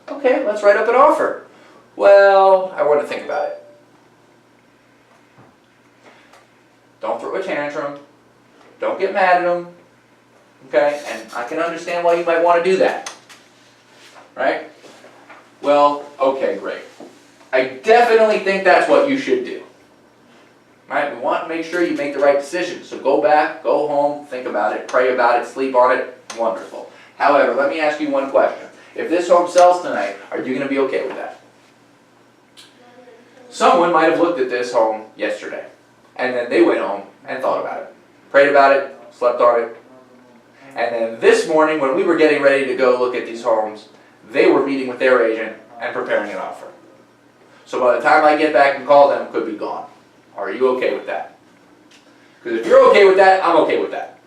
Okay, let's write up an offer. Well, I want to think about it. Don't throw a tantrum. Don't get mad at them. Okay, and I can understand why you might want to do that. Right? Well, okay, great. I definitely think that's what you should do. Right? We want to make sure you make the right decision. So go back, go home, think about it, pray about it, sleep on it. Wonderful. However, let me ask you one question. If this home sells tonight, are you going to be okay with that? Someone might have looked at this home yesterday, and then they went home and thought about it, prayed about it, slept on it, and then this morning when we were getting ready to go look at these homes, they were meeting with their agent and preparing an offer. So by the time I get back and call them, it could be gone. Are you okay with that? Because if you're okay with that, I'm okay with that.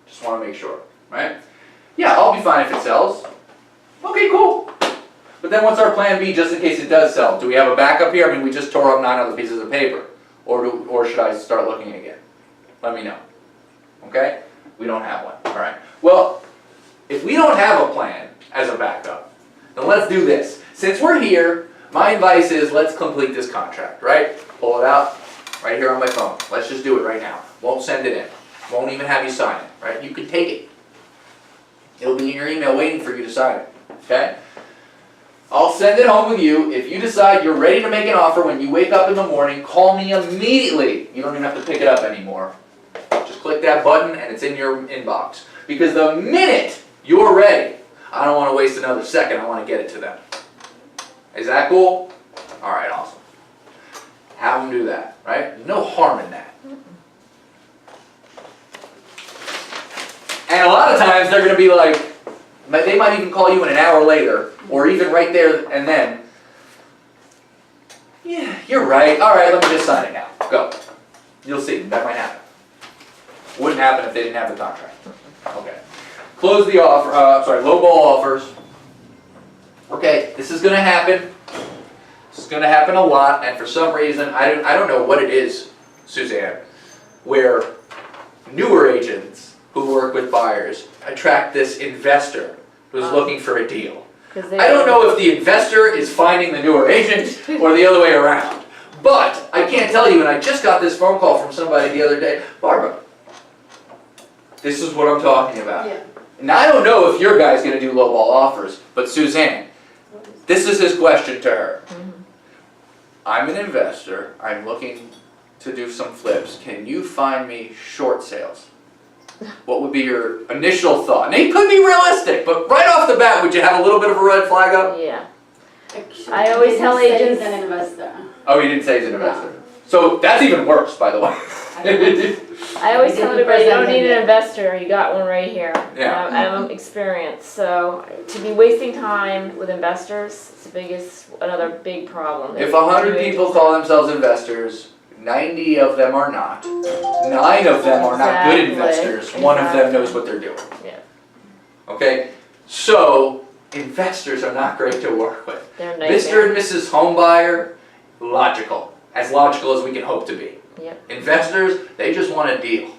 Just want to make sure, right? Yeah, I'll be fine if it sells. Okay, cool. But then what's our plan B just in case it does sell? Do we have a backup here? I mean, we just tore up 9 other pieces of paper. Or should I start looking again? Let me know. Okay? We don't have one. All right. Well, if we don't have a plan as a backup, then let's do this. Since we're here, my advice is let's complete this contract, right? Pull it out right here on my phone. Let's just do it right now. Won't send it in. Won't even have you sign it, right? You can take it. It'll be in your email waiting for you to sign it, okay? I'll send it home with you. If you decide you're ready to make an offer when you wake up in the morning, call me immediately. You don't even have to pick it up anymore. Just click that button and it's in your inbox. Because the minute you're ready, I don't want to waste another second. I want to get it to them. Is that cool? All right, awesome. Have them do that, right? There's no harm in that. And a lot of times they're going to be like, they might even call you in an hour later, or even right there and then. Yeah, you're right. All right, let me just sign it now. Go. You'll see. That might happen. Wouldn't happen if they didn't have the contract. Okay. Close the offer. Lowball offers. Okay, this is going to happen. This is going to happen a lot, and for some reason, I don't know what it is, Suzanne, where newer agents who work with buyers attract this investor who's looking for a deal. I don't know if the investor is finding the newer agent or the other way around. But I can't tell you, and I just got this phone call from somebody the other day. Barbara, this is what I'm talking about. Yeah. And I don't know if your guy's going to do lowball offers, but Suzanne, this is his question to her. Mm-hmm. I'm an investor. I'm looking to do some flips. Can you find me short sales? What would be your initial thought? And it could be realistic, but right off the bat, would you have a little bit of a red flag up? Yeah. I always tell agents. He's an investor. Oh, he didn't say he's an investor. No. So that's even worse, by the way. I always tell everybody, you don't need an investor, you got one right here. Yeah. I'm experienced, so to be wasting time with investors is another big problem. If 100 people call themselves investors, 90 of them are not. 9 of them are not good investors. One of them knows what they're doing. Yeah. Okay? So, investors are not great to work with. They're Mr. and Mrs. Homebuyer, logical. As logical as we can hope to be. Yep. Investors, they just want a deal.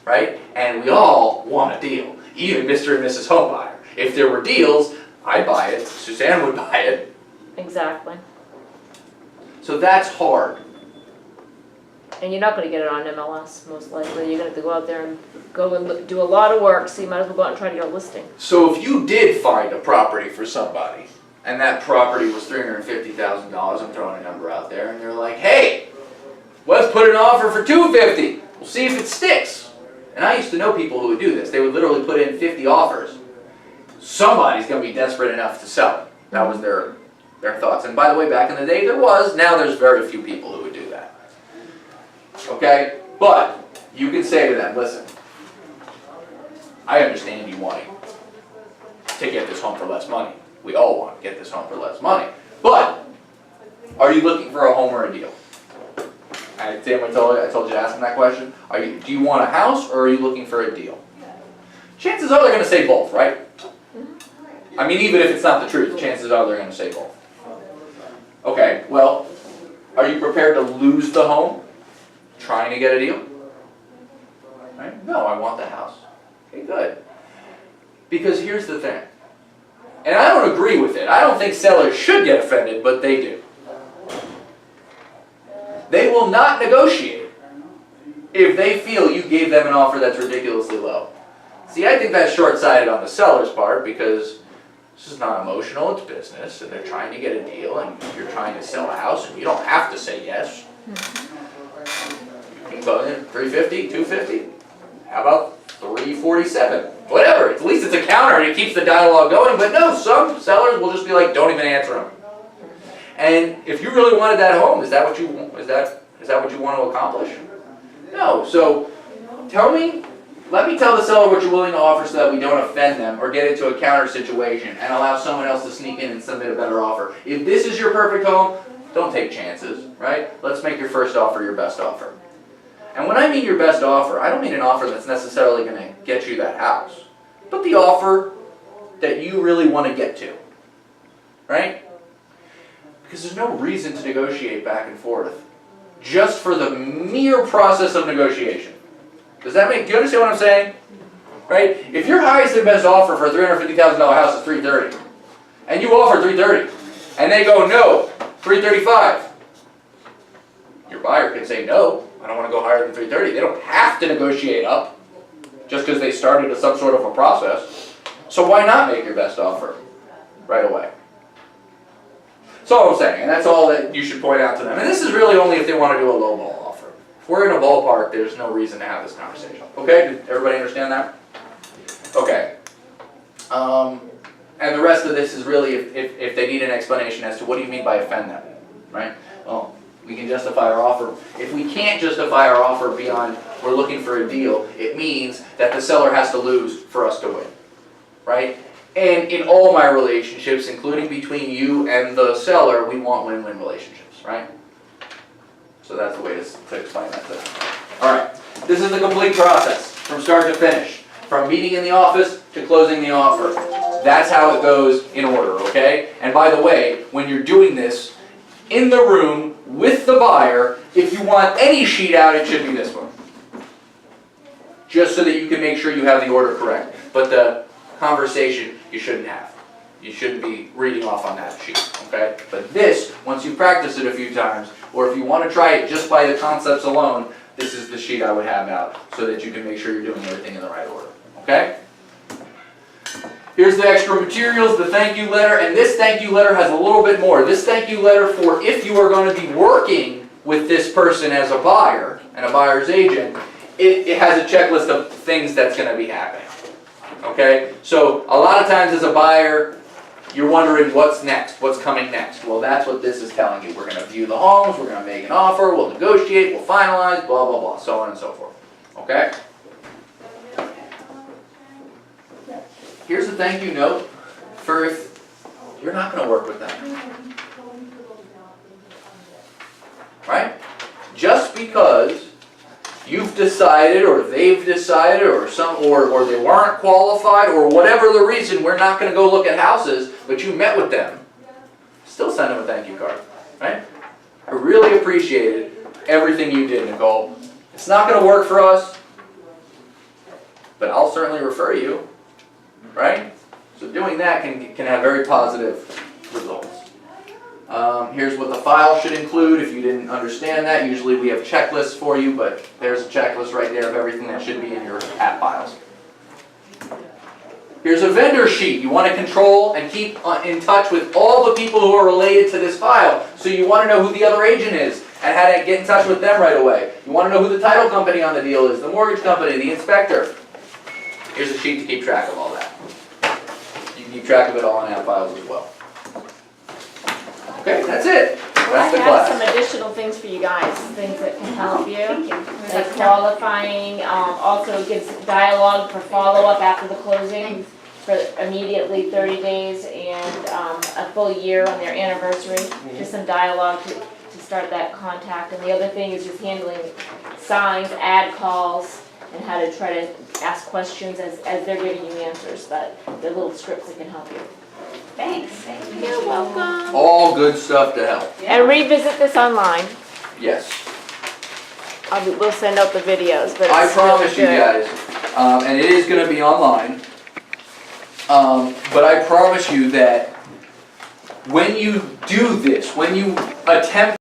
Right? And we all want a deal. Even Mr. and Mrs. Homebuyer. If there were deals, I'd buy it. Suzanne would buy it. Exactly. So that's hard. And you're not going to get it on MLS, most likely. You're going to have to go out there and do a lot of work, so you might as well go out and try to get a listing. So if you did find a property for somebody, and that property was $350,000, I'm throwing a number out there, and they're like, hey, let's put an offer for $250. We'll see if it sticks. And I used to know people who would do this. They would literally put in 50 offers. Somebody's going to be desperate enough to sell it. That was their thoughts. And by the way, back in the day there was. Now there's very few people who would do that. Okay? But you can say to them, listen, I understand you wanting to get this home for less money. We all want to get this home for less money. But are you looking for a home or a deal? I told you to ask them that question. Do you want a house or are you looking for a deal? Chances are they're going to say both, right? I mean, even if it's not the truth, chances are they're going to say both. Okay, well, are you prepared to lose the home trying to get a deal? Right? No, I want the house. Okay, good. Because here's the thing. And I don't agree with it. I don't think sellers should get offended, but they do. They will not negotiate if they feel you gave them an offer that's ridiculously low. See, I think that's short-sighted on the seller's part because this is not emotional, it's business, and they're trying to get a deal, and you're trying to sell a house, and you don't have to say yes. You can go in 350, 250. How about 347? Whatever. At least it's a counter and it keeps the dialogue going. But no, some sellers will just be like, don't even answer them. And if you really wanted that home, is that what you want to accomplish? No. So let me tell the seller what you're willing to offer so that we don't offend them or get into a counter situation and allow someone else to sneak in and submit a better offer. If this is your perfect home, don't take chances, right? Let's make your first offer your best offer. And when I mean your best offer, I don't mean an offer that's necessarily going to get you that house, but the offer that you really want to get to, right? Because there's no reason to negotiate back and forth just for the mere process of negotiation. Do you understand what I'm saying? Right? If your highest and best offer for a $350,000 house is $330,000, and you offer $330,000, and they go, no, $335,000, your buyer can say, no, I don't want to go higher than $330,000. They don't have to negotiate up just because they started some sort of a process. So why not make your best offer right away? That's all I'm saying, and that's all that you should point out to them. And this is really only if they want to do a lowball offer. If we're in a ballpark, there's no reason to have this conversation. Okay? Did everybody understand that? Okay. And the rest of this is really if they need an explanation as to what do you mean by offend them, right? Well, we can justify our offer. If we can't justify our offer beyond we're looking for a deal, it means that the seller has to lose for us to win, right? And in all my relationships, including between you and the seller, we want win-win relationships, right? So that's the way to explain that to them. All right, this is the complete process from start to finish, from meeting in the office to closing the offer. That's how it goes in order, okay? And by the way, when you're doing this in the room with the buyer, if you want any sheet out, it should be this one. Just so that you can make sure you have the order correct. But the conversation you shouldn't have. You shouldn't be reading off on that sheet, okay? But this, once you practice it a few times, or if you want to try it just by the concepts alone, this is the sheet I would have out so that you can make sure you're doing everything in the right order, okay? Here's the extra materials, the thank you letter, and this thank you letter has a little bit more. This thank you letter for if you are going to be working with this person as a buyer and a buyer's agent, it has a checklist of things that's going to be happening. Okay? So a lot of times as a buyer, you're wondering what's next, what's coming next. Well, that's what this is telling you. We're going to view the homes, we're going to make an offer, we'll negotiate, we'll finalize, blah, blah, blah, so on and so forth. Okay? Here's a thank you note for if you're not going to work with them. Right? Just because you've decided or they've decided or they weren't qualified or whatever the reason, we're not going to go look at houses, but you met with them, still send them a thank you card. Right? I really appreciated everything you did, Nicole. It's not going to work for us, but I'll certainly refer you. Right? So doing that can have very positive results. Here's what the file should include if you didn't understand that. Usually we have checklists for you, but there's a checklist right there of everything that should be in your app files. Here's a vendor sheet. You want to control and keep in touch with all the people who are related to this file. So you want to know who the other agent is and how to get in touch with them right away. You want to know who the title company on the deal is, the mortgage company, the inspector. Here's a sheet to keep track of all that. You can keep track of it all in app files as well. Okay, that's it. That's the class. I have some additional things for you guys, things that can help you. Thank you. Like qualifying, also gives dialogue for follow-up after the closing for immediately 30 days and a full year on their anniversary. Just some dialogue to start that contact. And the other thing is just handling signs, ad calls, and how to try to ask questions as they're giving you answers. But they're little scripts that can help you. Thanks. Thank you. You're welcome. All good stuff to help. And revisit this online. Yes. We'll send out the videos, but I it's promise really you good. guys, and it is going to be online. But I promise you that when you do this, when you attempt